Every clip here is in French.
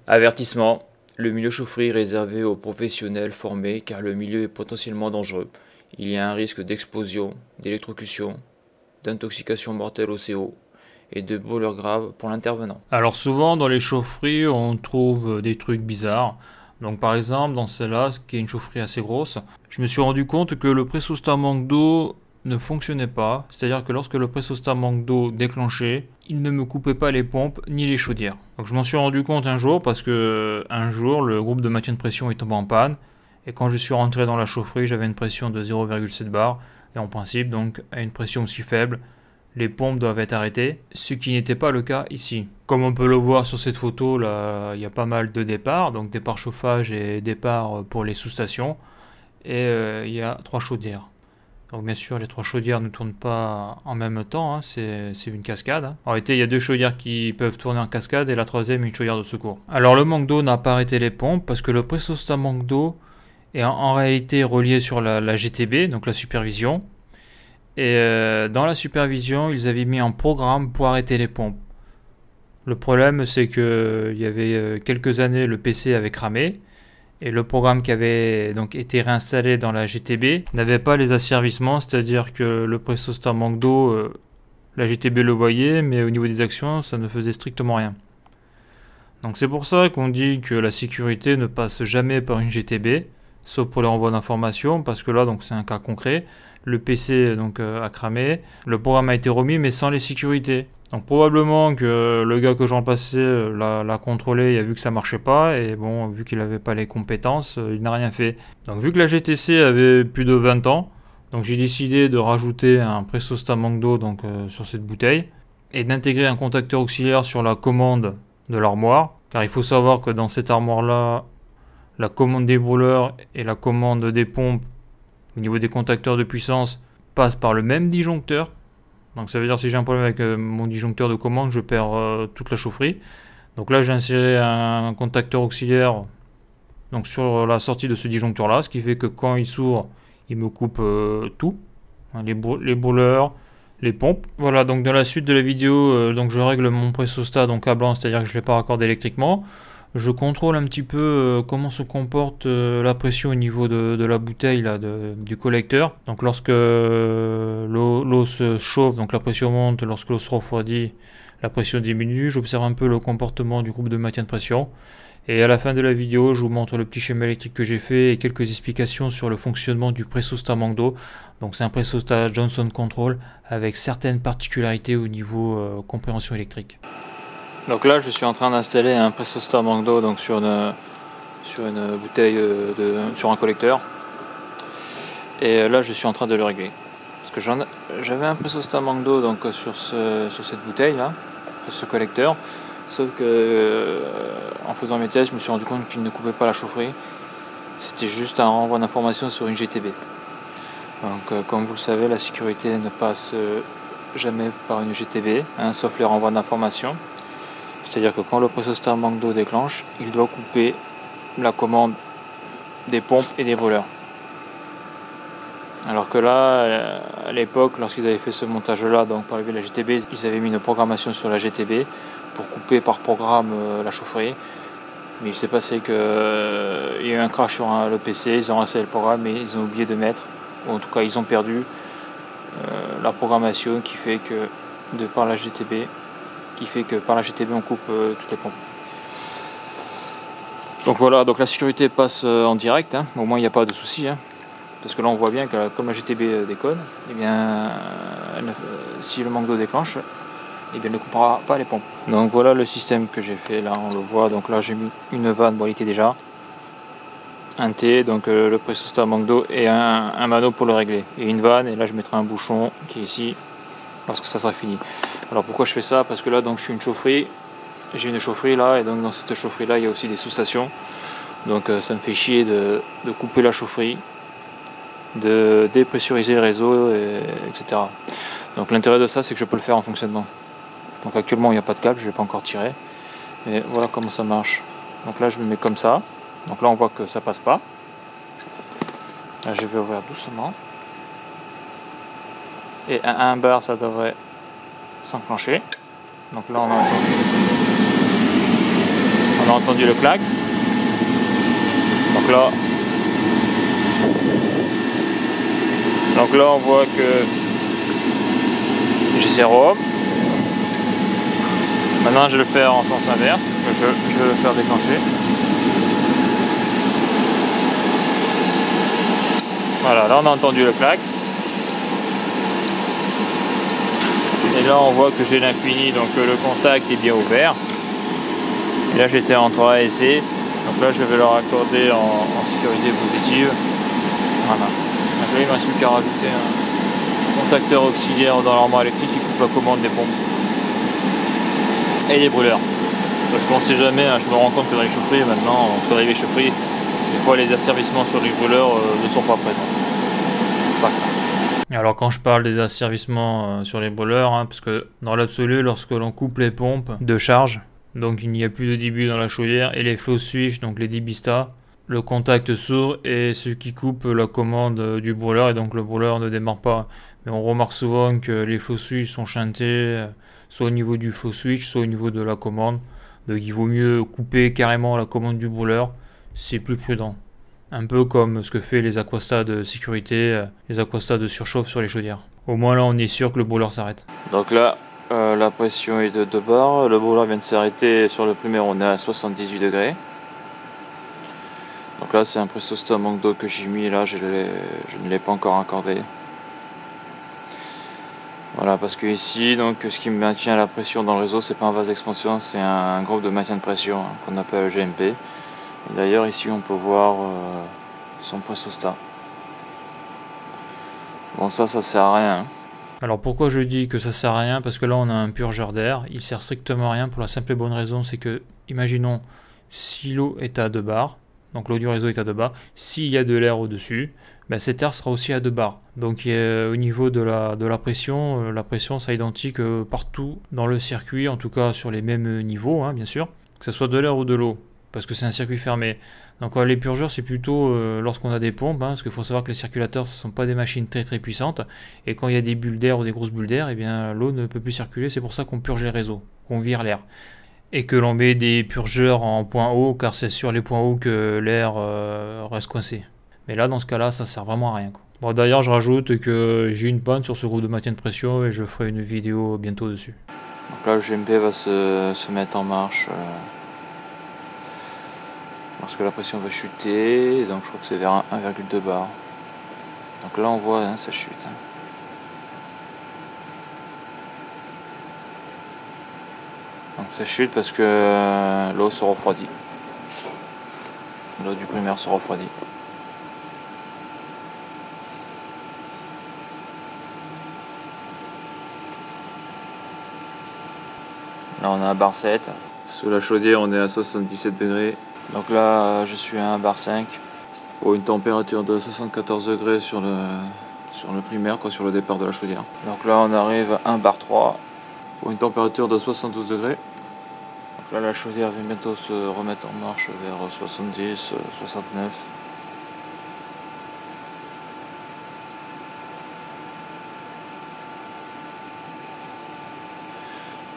Avertissement, le milieu chaufferie est réservé aux professionnels formés car le milieu est potentiellement dangereux. Il y a un risque d'explosion, d'électrocution, d'intoxication mortelle au CO et de brûlures graves pour l'intervenant. Alors souvent dans les chaufferies on trouve des trucs bizarres. Donc par exemple dans celle-là qui est une chaufferie assez grosse, je me suis rendu compte que le pressostat manque d'eau ne fonctionnait pas. C'est-à-dire que lorsque le pressostat manque d'eau déclenchait, il ne me coupait pas les pompes ni les chaudières. Donc je m'en suis rendu compte un jour parce que un jour le groupe de maintien de pression est tombé en panne. Et quand je suis rentré dans la chaufferie j'avais une pression de 0,7 bar. Et en principe donc à une pression aussi faible, les pompes doivent être arrêtées, ce qui n'était pas le cas ici. Comme on peut le voir sur cette photo, là, il y a pas mal de départs, donc départ chauffage et départ pour les sous-stations, et il y a 3 chaudières. Donc bien sûr, les 3 chaudières ne tournent pas en même temps, hein, c'est une cascade. En réalité, il y a 2 chaudières qui peuvent tourner en cascade et la troisième une chaudière de secours. Alors le manque d'eau n'a pas arrêté les pompes parce que le pressostat manque d'eau est en réalité relié sur la GTB, donc la supervision. Et dans la supervision, ils avaient mis un programme pour arrêter les pompes. Le problème, c'est que il y avait quelques années, le PC avait cramé et le programme qui avait donc été réinstallé dans la GTB n'avait pas les asservissements, c'est-à-dire que le pressostat manque d'eau, la GTB le voyait, mais au niveau des actions, ça ne faisait strictement rien. Donc c'est pour ça qu'on dit que la sécurité ne passe jamais par une GTB, sauf pour les renvois d'informations, parce que là donc c'est un cas concret. Le PC donc a cramé, le programme a été remis mais sans les sécurités. Donc probablement que le gars que j'en passais l'a contrôlé, il a vu que ça marchait pas et bon vu qu'il n'avait pas les compétences, il n'a rien fait. Donc vu que la GTC avait plus de 20 ans, donc j'ai décidé de rajouter un pressostat manque d'eau donc sur cette bouteille et d'intégrer un contacteur auxiliaire sur la commande de l'armoire, car il faut savoir que dans cette armoire là, la commande des brûleurs et la commande des pompes au niveau des contacteurs de puissance passent par le même disjoncteur. Donc ça veut dire que si j'ai un problème avec mon disjoncteur de commande, je perds toute la chaufferie. Donc là j'ai inséré un contacteur auxiliaire donc sur la sortie de ce disjoncteur là, ce qui fait que quand il s'ouvre, il me coupe tout, hein, les brûleurs, les pompes. Voilà, donc dans la suite de la vidéo, donc je règle mon pressostat donc à blanc, c'est-à-dire que je ne l'ai pas raccordé électriquement. Je contrôle un petit peu comment se comporte la pression au niveau de la bouteille là, du collecteur. Donc lorsque l'eau se chauffe, donc la pression monte, lorsque l'eau se refroidit, la pression diminue. J'observe un peu le comportement du groupe de maintien de pression. Et à la fin de la vidéo, je vous montre le petit schéma électrique que j'ai fait et quelques explications sur le fonctionnement du pressostat manque d'eau. Donc c'est un pressostat Johnson Control avec certaines particularités au niveau compréhension électrique. Donc là, je suis en train d'installer un pressostat manque d'eau donc sur une bouteille sur un collecteur. Et là, je suis en train de le régler. Parce que j'avais un pressostat manque d'eau donc sur cette bouteille là, sur ce collecteur. Sauf que en faisant mes tests, je me suis rendu compte qu'il ne coupait pas la chaufferie. C'était juste un renvoi d'information sur une GTB. Donc comme vous le savez, la sécurité ne passe jamais par une GTB, hein, sauf les renvois d'informations. C'est-à-dire que quand le pressostat manque d'eau déclenche, il doit couper la commande des pompes et des brûleurs. Alors que là, à l'époque, lorsqu'ils avaient fait ce montage-là, donc pour enlever la GTB, ils avaient mis une programmation sur la GTB pour couper par programme la chaufferie. Mais il s'est passé qu'il y a eu un crash sur le PC, ils ont réinstallé le programme et ils ont oublié de mettre, ou en tout cas ils ont perdu la programmation qui fait que par la GTB, on coupe toutes les pompes. Donc voilà, donc la sécurité passe en direct, hein. Au moins il n'y a pas de souci, hein. Parce que là on voit bien que comme la GTB déconne, eh bien, si le manque d'eau déclenche, eh bien, elle ne coupera pas les pompes. Donc voilà le système que j'ai fait, là on le voit, donc là j'ai mis une vanne, bon il était déjà, un T, donc le pressostat manque d'eau et un mano pour le régler, et une vanne, et là je mettrai un bouchon qui est ici, lorsque ça sera fini. Alors pourquoi je fais ça? Parce que là donc je suis une chaufferie, j'ai une chaufferie là, et donc dans cette chaufferie là il y a aussi des sous-stations, donc ça me fait chier de couper la chaufferie, de dépressuriser le réseau, etc. Donc l'intérêt de ça c'est que je peux le faire en fonctionnement. Donc actuellement il n'y a pas de câble, je ne l'ai pas encore tiré, mais voilà comment ça marche. Donc là je me mets comme ça, donc là on voit que ça passe pas. Là je vais ouvrir doucement, et à 1 bar ça devrait s'enclencher. Donc là on a On a entendu le clac. Donc là on voit que j'ai zéro. Maintenant je vais le faire en sens inverse. Je vais le faire déclencher. Voilà, là on a entendu le clac. Et là on voit que j'ai l'infini, donc le contact est bien ouvert. Et là j'étais en 3 essais. Donc là je vais leur accorder en sécurité positive. Voilà. Donc là il ne me reste plus qu'à rajouter un contacteur auxiliaire dans l'armoire électrique qui coupe la commande des pompes. Et des brûleurs. Parce qu'on ne sait jamais, hein, je me rends compte que dans les chaufferies maintenant, on peut arriver chaufferie, des fois les asservissements sur les brûleurs ne sont pas présents. Ça. Alors quand je parle des asservissements sur les brûleurs, hein, parce que dans l'absolu, lorsque l'on coupe les pompes de charge, donc il n'y a plus de début dans la chaudière, et les flow switch, donc les débistas, le contact sourd est ce qui coupe la commande du brûleur, et donc le brûleur ne démarre pas. Mais on remarque souvent que les flow switch sont chantés, soit au niveau du flow switch, soit au niveau de la commande. Donc il vaut mieux couper carrément la commande du brûleur, c'est plus prudent. Un peu comme ce que fait les aquastats de sécurité, les aquastats de surchauffe sur les chaudières. Au moins là on est sûr que le brûleur s'arrête. Donc là la pression est de 2 bars, le brûleur vient de s'arrêter sur le primaire, on est à 78 degrés. Donc là c'est un pressostat manque d'eau que j'ai mis là, je ne l'ai pas encore accordé. Voilà, parce que ici, donc, ce qui maintient la pression dans le réseau, c'est pas un vase d'expansion, c'est un groupe de maintien de pression hein, qu'on appelle GMP. D'ailleurs, ici, on peut voir son pressostat. Bon, ça sert à rien. Hein. Alors, pourquoi je dis que ça sert à rien? Parce que là, on a un purgeur d'air. Il sert strictement à rien pour la simple et bonne raison, c'est que, imaginons, si l'eau est à 2 bars, donc l'eau du réseau est à 2 bars, s'il y a de l'air au-dessus, ben cet air sera aussi à 2 bars. Donc au niveau de la pression sera identique partout dans le circuit, en tout cas sur les mêmes niveaux, hein, bien sûr, que ce soit de l'air ou de l'eau, parce que c'est un circuit fermé. Donc les purgeurs, c'est plutôt lorsqu'on a des pompes, hein, parce qu'il faut savoir que les circulateurs, ce ne sont pas des machines très très puissantes, et quand il y a des bulles d'air ou des grosses bulles d'air, eh bien l'eau ne peut plus circuler, c'est pour ça qu'on purge les réseaux, qu'on vire l'air. Et que l'on met des purgeurs en point haut, car c'est sur les points hauts que l'air reste coincé. Mais là, dans ce cas-là, ça sert vraiment à rien. Quoi. Bon, d'ailleurs, je rajoute que j'ai une panne sur ce groupe de maintien de pression et je ferai une vidéo bientôt dessus. Donc là, le GMP va se mettre en marche parce que la pression va chuter. Donc je crois que c'est vers 1,2 bar. Donc là, on voit, hein, ça chute. Hein. Donc ça chute parce que l'eau se refroidit. L'eau du primaire se refroidit. Là on est à bar 7. Sous la chaudière on est à 77 degrés. Donc là je suis à 1 bar 5. Pour une température de 74 degrés sur le primaire, quoi, sur le départ de la chaudière. Donc là on arrive à 1 bar 3. Pour une température de 72 degrés. Donc là la chaudière va bientôt se remettre en marche vers 70, 69.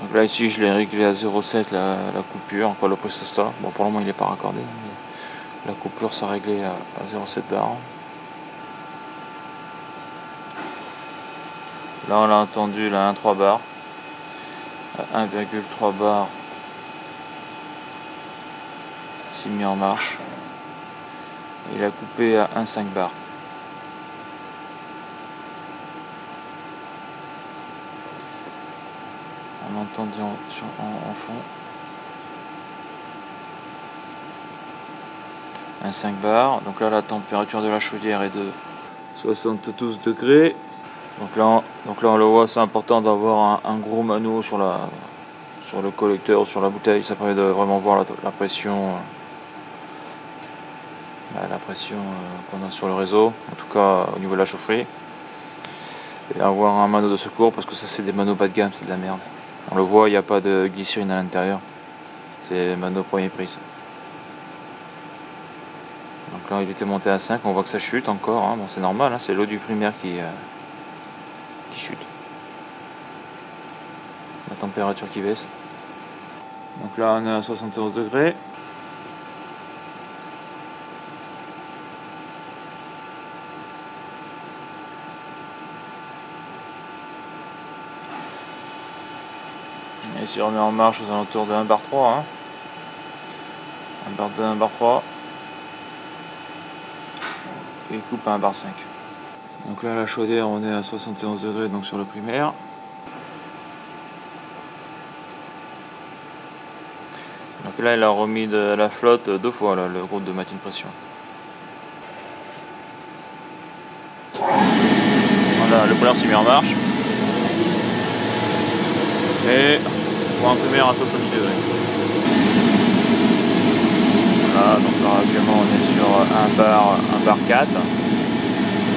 Donc là ici je l'ai réglé à 0,7 la coupure, quoi, le pressostat. Bon pour le moment il n'est pas raccordé. La coupure sera réglée à 0,7 bar. Là on l'a entendu là 1,3 bar. À 1,3 bar. C'est mis en marche. Il a coupé à 1,5 bar. On entend en fond 1,5 bar. Donc là la température de la chaudière est de 72 degrés. Donc là on le voit, c'est important d'avoir un gros mano sur le collecteur ou sur la bouteille. Ça permet de vraiment voir la pression. La pression qu'on a sur le réseau, en tout cas au niveau de la chaufferie. Et avoir un mano de secours parce que ça c'est des manos bas de gamme, c'est de la merde. On le voit, il n'y a pas de glycérine à l'intérieur. C'est mano premier prise. Donc là il était monté à 5, on voit que ça chute encore. Hein. Bon c'est normal, hein, c'est l'eau du primaire qui chute. La température qui baisse. Donc là on est à 71 degrés. Et si on remet en marche aux alentours de 1 bar 3, hein. 1 bar 2, 1 bar 3. Et coupe à 1 bar 5. Donc là la chaudière on est à 71 degrés donc sur le primaire. Donc là il a remis de la flotte 2 fois là, le groupe de maintien de pression. Voilà, le brûleur s'est mis en marche. Et pour un primaire à 70 degrés. Voilà, donc là actuellement on est sur 1 bar 4.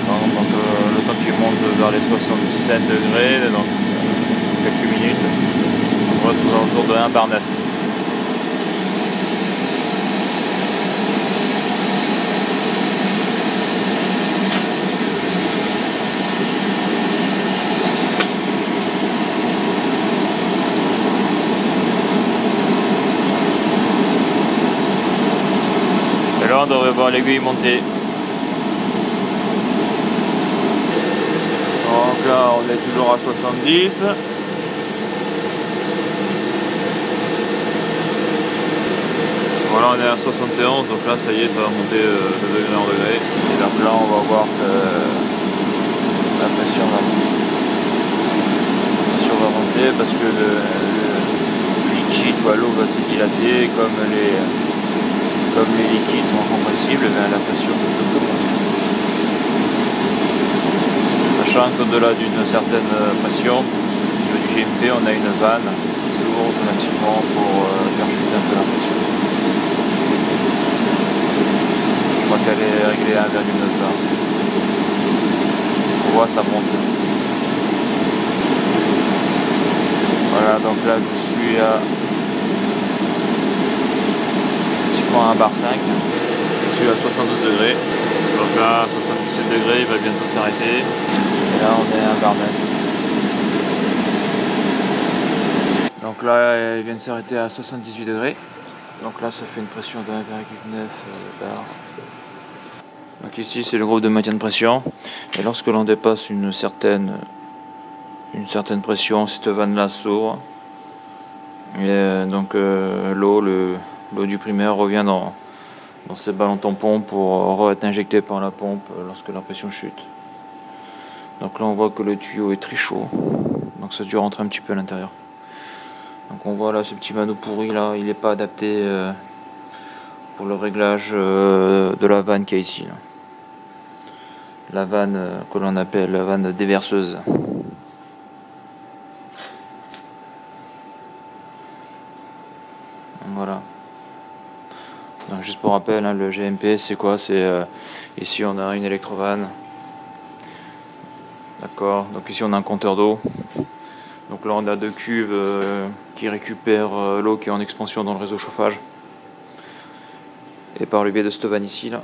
Donc le temps qu'il monte vers les 77 degrés, donc quelques minutes, on va être aux alentours de 1 bar 9. Et là on devrait voir l'aiguille monter. Donc là on est toujours à 70. Voilà, on est à 71, donc là ça y est, ça va monter de degré en degré. Et donc là on va voir que la pression va monter. La pression va monter parce que le liquide ou l'eau va se dilater, comme les liquides sont incompressibles, la pression peut monter. Sachant qu'au-delà d'une certaine pression, au niveau du GMP, on a une vanne qui s'ouvre automatiquement pour faire chuter un peu la pression. Je crois qu'elle est réglée à 1,9 bar. On voit ça monte. Voilà, donc là je suis à un bar 5. Je suis à 72 degrés. Donc là, à 77 degrés, il va bientôt s'arrêter. Et là, on est à 1 bar 9. Donc là, il vient de s'arrêter à 78 degrés. Donc là, ça fait une pression de 1,9 bar. Donc ici, c'est le groupe de maintien de pression. Et lorsque l'on dépasse une certaine pression, cette vanne-là s'ouvre. Et donc l'eau du primaire revient dans ces ballons tampons pour être injecté par la pompe lorsque la pression chute. Donc là on voit que le tuyau est très chaud, donc ça a dû rentrer un petit peu à l'intérieur. Donc on voit là ce petit manot pourri là, il n'est pas adapté pour le réglage de la vanne qu'il y a ici là. La vanne que l'on appelle la vanne déverseuse. Voilà. Donc juste pour rappel, hein, le GMP c'est quoi? C'est ici on a une électrovanne. D'accord, donc ici on a un compteur d'eau. Donc là on a 2 cuves qui récupèrent l'eau qui est en expansion dans le réseau chauffage. Et par le biais de cette vanne ici là,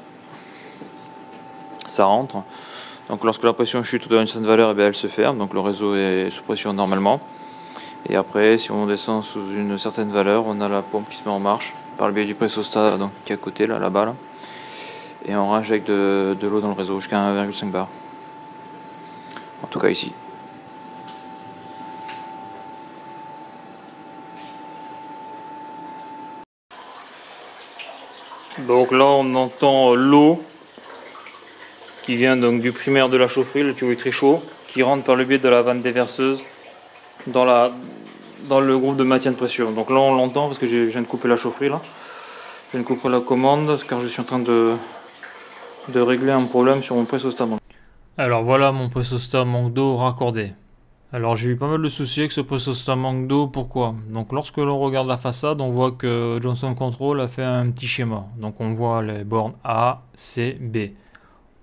ça rentre. Donc lorsque la pression chute dans une certaine valeur, eh bien, elle se ferme, donc le réseau est sous pression normalement. Et après, si on descend sous une certaine valeur, on a la pompe qui se met en marche par le biais du pressostat donc, qui est à côté, là-bas. Là. Et on injecte de l'eau dans le réseau jusqu'à 1,5 bar. En tout cas ici. Donc là, on entend l'eau qui vient donc du primaire de la chaufferie, le tuyau est très chaud, qui rentre par le biais de la vanne déverseuse dans le groupe de maintien de pression. Donc là on l'entend parce que je viens de couper la chaufferie là. Je viens de couper la commande car je suis en train de régler un problème sur mon pressostat. Alors voilà mon pressostat manque d'eau raccordé. Alors j'ai eu pas mal de soucis avec ce pressostat manque d'eau, pourquoi? Donc lorsque l'on regarde la façade, on voit que Johnson Control a fait un petit schéma. Donc on voit les bornes A, C, B.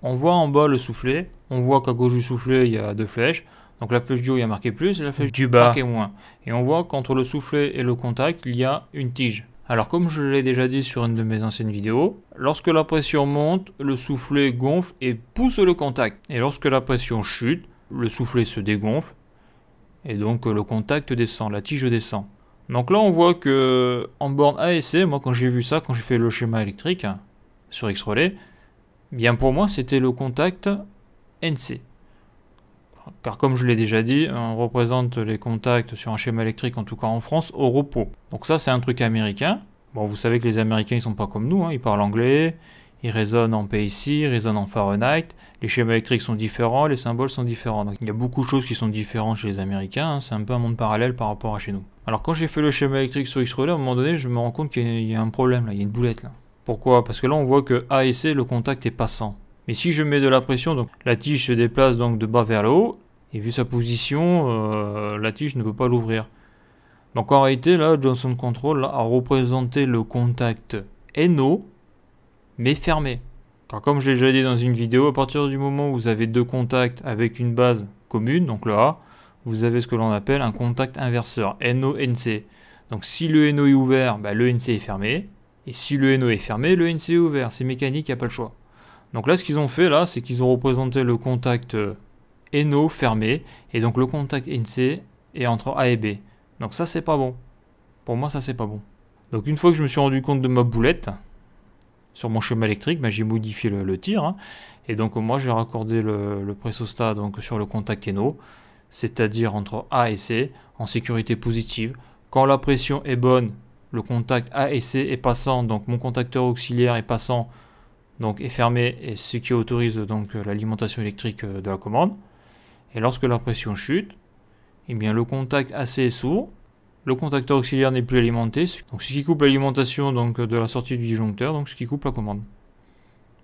On voit en bas le soufflet, on voit qu'à gauche du soufflet il y a 2 flèches. Donc la flèche du haut il y a marqué plus et la flèche du bas marqué moins. Et on voit qu'entre le soufflet et le contact il y a une tige. Alors comme je l'ai déjà dit sur une de mes anciennes vidéos, lorsque la pression monte, le soufflet gonfle et pousse le contact. Et lorsque la pression chute, le soufflet se dégonfle et donc le contact descend, la tige descend. Donc là on voit que en borne A et C, moi quand j'ai vu ça, quand j'ai fait le schéma électrique sur X-Relay, bien pour moi c'était le contact NC. car comme je l'ai déjà dit, on représente les contacts sur un schéma électrique, en tout cas en France, au repos. Donc ça c'est un truc américain. Bon, vous savez que les Américains ils sont pas comme nous, hein. Ils parlent anglais, ils raisonnent en PIC, ils raisonnent en Fahrenheit, les schémas électriques sont différents, les symboles sont différents. Donc il y a beaucoup de choses qui sont différentes chez les Américains, hein. C'est un peu un monde parallèle par rapport à chez nous. Alors quand j'ai fait le schéma électrique sur X-Relay, à un moment donné, je me rends compte qu'il y a un problème là, il y a une boulette là. Pourquoi? Parce que là on voit que A et C, le contact est passant. Mais si je mets de la pression, donc la tige se déplace donc de bas vers le haut, et vu sa position, la tige ne peut pas l'ouvrir. Donc en réalité, là, Johnson Control a représenté le contact NO, mais fermé. Car comme j'ai déjà dit dans une vidéo, à partir du moment où vous avez deux contacts avec une base commune, donc le A, vous avez ce que l'on appelle un contact inverseur, NO-NC. Donc si le NO est ouvert, le NC est fermé, et si le NO est fermé, le NC est ouvert. C'est mécanique, il n'y a pas le choix. Donc là, ce qu'ils ont fait, là, c'est qu'ils ont représenté le contact NO fermé, et donc le contact NC est entre A et B. Donc ça, c'est pas bon. Pour moi, ça, c'est pas bon. Donc une fois que je me suis rendu compte de ma boulette, sur mon schéma électrique, j'ai modifié le tir, hein, et donc moi, j'ai raccordé le pressostat donc, sur le contact NO, c'est-à-dire entre A et C, en sécurité positive. Quand la pression est bonne, le contact A et C est passant, donc mon contacteur auxiliaire est passant, donc est fermé, et ce qui autorise donc l'alimentation électrique de la commande. Et lorsque la pression chute, eh bien le contact AC est sourd, le contacteur auxiliaire n'est plus alimenté, donc ce qui coupe l'alimentation donc de la sortie du disjoncteur, donc ce qui coupe la commande.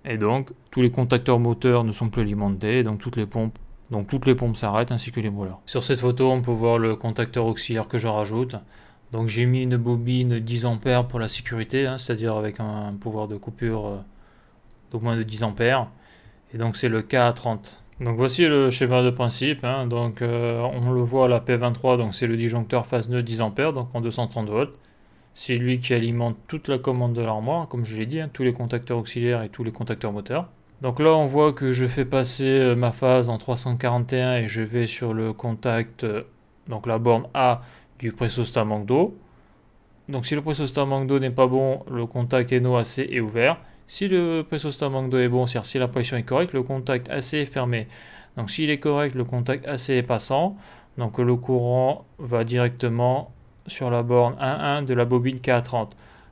Et donc tous les contacteurs moteurs ne sont plus alimentés, donc toutes les pompes s'arrêtent ainsi que les brûleurs. Sur cette photo, on peut voir le contacteur auxiliaire que je rajoute. Donc j'ai mis une bobine 10 A pour la sécurité, hein, c'est-à-dire avec un pouvoir de coupure d'au moins de 10 A. Et donc c'est le KA30. Donc voici le schéma de principe, hein. Donc on le voit à la P23, donc c'est le disjoncteur phase nœud 10 A, donc en 230 volts. C'est lui qui alimente toute la commande de l'armoire, comme je l'ai dit, hein, tous les contacteurs auxiliaires et tous les contacteurs moteurs. Donc là on voit que je fais passer ma phase en 341 et je vais sur le contact, donc la borne A du pressostat manque d'eau. Donc si le pressostat manque d'eau n'est pas bon, le contact NO-AC est ouvert. Si le pressostat manque d'eau est bon, c'est-à-dire si la pression est correcte, le contact AC est fermé. Donc s'il est correct, le contact AC est passant. Donc le courant va directement sur la borne 1.1 de la bobine KA30.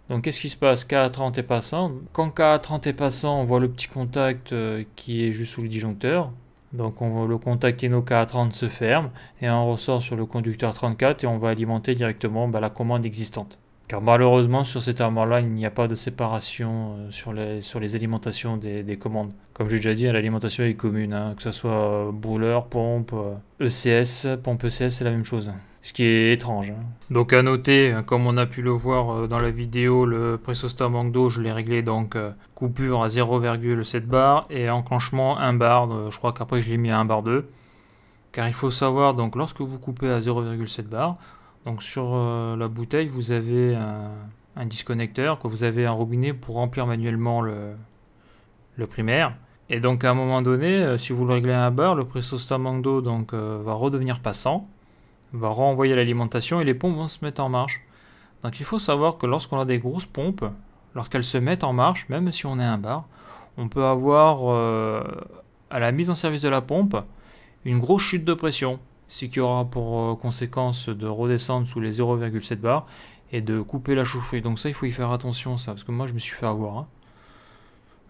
Donc qu'est-ce qui se passe? KA30 est passant. Quand KA30 est passant, on voit le petit contact qui est juste sous le disjoncteur. Donc on voit le contact NO KA30 se ferme et on ressort sur le conducteur 34 et on va alimenter directement la commande existante. Car malheureusement sur cette armoire-là, il n'y a pas de séparation sur les alimentations des commandes. Comme j'ai déjà dit, l'alimentation est commune, hein, que ce soit brûleur, pompe, ECS, pompe ECS, c'est la même chose. Ce qui est étrange. Hein. Donc à noter, comme on a pu le voir dans la vidéo, le pressostat manque d'eau, je l'ai réglé donc coupure à 0,7 bar et enclenchement 1 bar. Je crois qu'après je l'ai mis à 1 bar 2. Car il faut savoir, donc lorsque vous coupez à 0,7 bar, donc sur la bouteille, vous avez un disconnecteur, que vous avez un robinet pour remplir manuellement le primaire. Et donc à un moment donné, si vous le réglez à 1 bar, le pressostat manque d'eau va redevenir passant, va renvoyer l'alimentation et les pompes vont se mettre en marche. Donc il faut savoir que lorsqu'on a des grosses pompes, lorsqu'elles se mettent en marche, même si on est à 1 bar, on peut avoir à la mise en service de la pompe une grosse chute de pression. Ce qui aura pour conséquence de redescendre sous les 0,7 bars et de couper la chaufferie. Donc ça, il faut y faire attention, ça, parce que moi, je me suis fait avoir. Hein.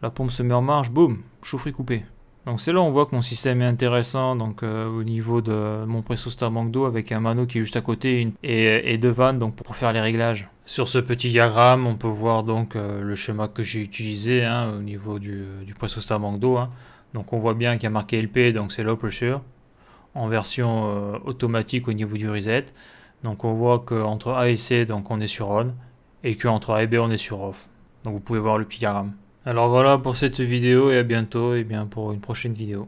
La pompe se met en marche, boum, chaufferie coupée. Donc c'est là où on voit que mon système est intéressant, donc au niveau de mon pressostat manque d'eau avec un mano qui est juste à côté et deux vannes donc pour faire les réglages. Sur ce petit diagramme, on peut voir donc le schéma que j'ai utilisé hein, au niveau du pressostat manque d'eau. Hein. Donc on voit bien qu'il y a marqué LP, donc c'est low pressure. En version automatique au niveau du reset. Donc on voit qu'entre A et C, donc on est sur on, et qu'entre A et B, on est sur off. Donc vous pouvez voir le petit diagramme. Alors voilà pour cette vidéo, et à bientôt pour une prochaine vidéo.